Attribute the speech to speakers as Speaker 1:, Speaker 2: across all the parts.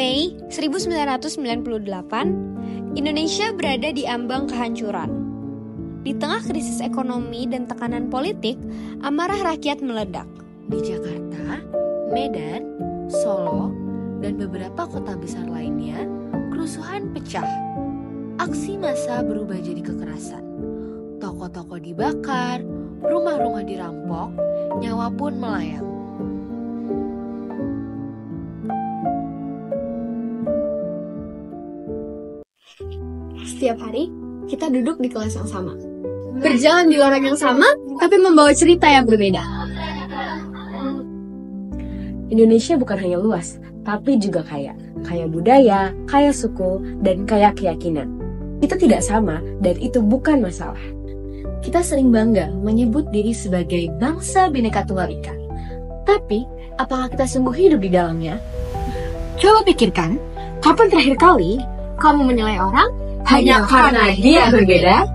Speaker 1: Mei 1998, Indonesia berada di ambang kehancuran. Di tengah krisis ekonomi dan tekanan politik, amarah rakyat meledak.
Speaker 2: Di Jakarta, Medan, Solo, dan beberapa kota besar lainnya, kerusuhan pecah. Aksi massa berubah jadi kekerasan. Toko-toko dibakar, rumah-rumah dirampok, nyawa pun melayang.
Speaker 1: Setiap hari, kita duduk di kelas yang sama. Berjalan di lorong yang sama, tapi membawa cerita yang berbeda.
Speaker 3: Indonesia bukan hanya luas, tapi juga kaya. Kaya budaya, kaya suku, dan kaya keyakinan. Itu tidak sama, dan itu bukan masalah.
Speaker 2: Kita sering bangga menyebut diri sebagai bangsa Bhinneka Tunggal Ika. Tapi, apakah kita sungguh hidup di dalamnya?
Speaker 1: Coba pikirkan, kapan terakhir kali kamu menilai orang hanya karena dia berbeda?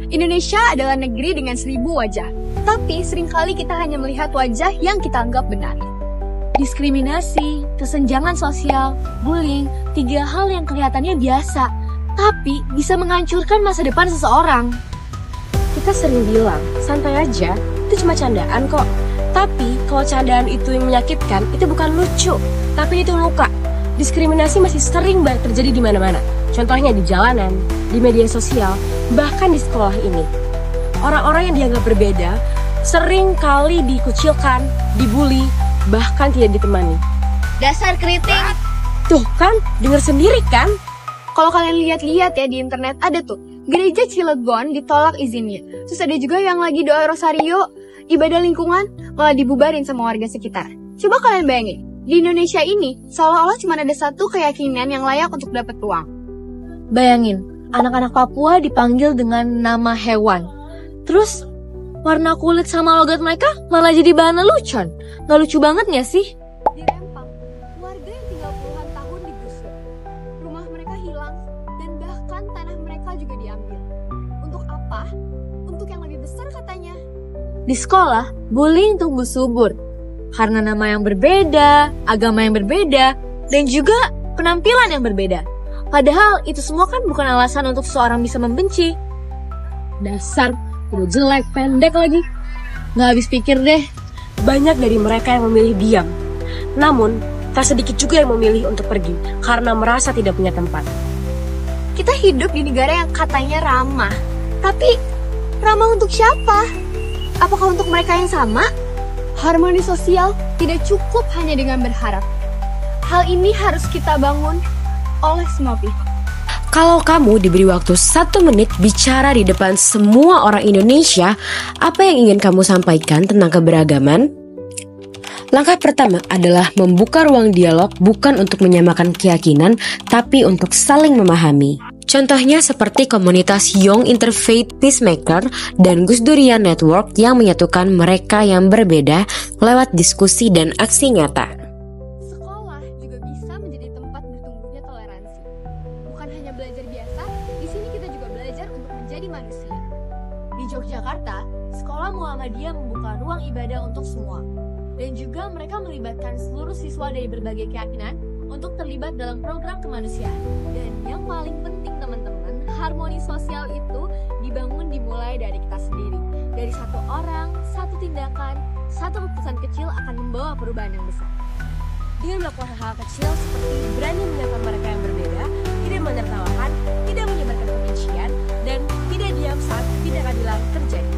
Speaker 1: Indonesia adalah negeri dengan 1000 wajah, tapi seringkali kita hanya melihat wajah yang kita anggap benar. Diskriminasi, kesenjangan sosial, bullying, 3 hal yang kelihatannya biasa, tapi bisa menghancurkan masa depan seseorang.
Speaker 3: Kita sering bilang, santai aja, itu cuma candaan kok. Tapi, kalau candaan itu yang menyakitkan, itu bukan lucu, tapi itu luka. Diskriminasi masih sering banget terjadi di mana-mana. Contohnya di jalanan, di media sosial, bahkan di sekolah ini. Orang-orang yang dianggap berbeda sering kali dikucilkan, dibully, bahkan tidak ditemani.
Speaker 1: Dasar keriting!
Speaker 3: Tuh kan, dengar sendiri kan?
Speaker 1: Kalau kalian lihat-lihat ya di internet, ada tuh gereja Cilegon ditolak izinnya. Terus ada juga yang lagi doa rosario, ibadah lingkungan, malah dibubarin sama warga sekitar. Coba kalian bayangin, di Indonesia ini seolah-olah cuma ada satu keyakinan yang layak untuk dapat uang.
Speaker 2: Bayangin, anak-anak Papua dipanggil dengan nama hewan. Terus, warna kulit sama logat mereka malah jadi bahan lelucon. Gak lucu banget gak sih?
Speaker 1: Di Rempang, warga yang tinggal puluhan tahun digusur. Rumah mereka hilang, dan bahkan tanah mereka juga diambil. Untuk apa? Untuk yang lebih besar katanya.
Speaker 2: Di sekolah, bullying tumbuh subur. Karena nama yang berbeda, agama yang berbeda, dan juga penampilan yang berbeda. Padahal itu semua kan bukan alasan untuk seseorang bisa membenci.
Speaker 3: Dasar, udah jelek, pendek lagi.
Speaker 2: Gak habis pikir deh.
Speaker 3: Banyak dari mereka yang memilih diam. Namun, tak sedikit juga yang memilih untuk pergi karena merasa tidak punya tempat.
Speaker 1: Kita hidup di negara yang katanya ramah. Tapi, ramah untuk siapa? Apakah untuk mereka yang sama? Harmoni sosial tidak cukup hanya dengan berharap. Hal ini harus kita bangun oleh semua pihak.
Speaker 3: Kalau kamu diberi waktu 1 menit bicara di depan semua orang Indonesia, apa yang ingin kamu sampaikan tentang keberagaman? Langkah pertama adalah membuka ruang dialog bukan untuk menyamakan keyakinan, tapi untuk saling memahami. Contohnya seperti komunitas Young Interfaith Peacemaker dan Gus Durian Network yang menyatukan mereka yang berbeda lewat diskusi dan aksi nyata.
Speaker 1: Sekolah juga bisa menjadi tempat bertumbuhnya toleransi. Bukan hanya belajar biasa, di sini kita juga belajar untuk menjadi manusia. Di Yogyakarta, sekolah Muhammadiyah membuka ruang ibadah untuk semua. Dan juga mereka melibatkan seluruh siswa dari berbagai keyakinan untuk terlibat dalam program kemanusiaan. Dan yang paling penting teman-teman, harmoni sosial itu dibangun dimulai dari kita sendiri. Dari satu orang, satu tindakan, satu keputusan kecil akan membawa perubahan yang besar.
Speaker 3: Dengan melakukan hal kecil seperti berani menyapa mereka yang berbeda, tidak menertawakan, tidak menyebarkan kebencian, dan tidak diam saat ketidakadilan terjadi.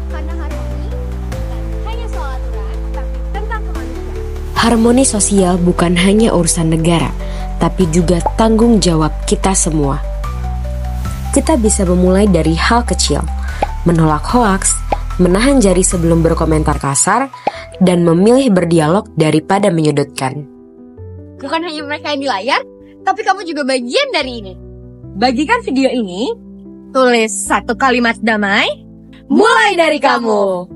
Speaker 1: Karena harmoni bukan hanya soal aturan, tapi tentang kemanusiaan.
Speaker 3: Harmoni sosial bukan hanya urusan negara, tapi juga tanggung jawab kita semua. Kita bisa memulai dari hal kecil, menolak hoaks, menahan jari sebelum berkomentar kasar, dan memilih berdialog daripada menyudutkan.
Speaker 1: Bukan hanya mereka yang di layar, tapi kamu juga bagian dari ini.
Speaker 2: Bagikan video ini, tulis 1 kalimat damai, mulai dari kamu.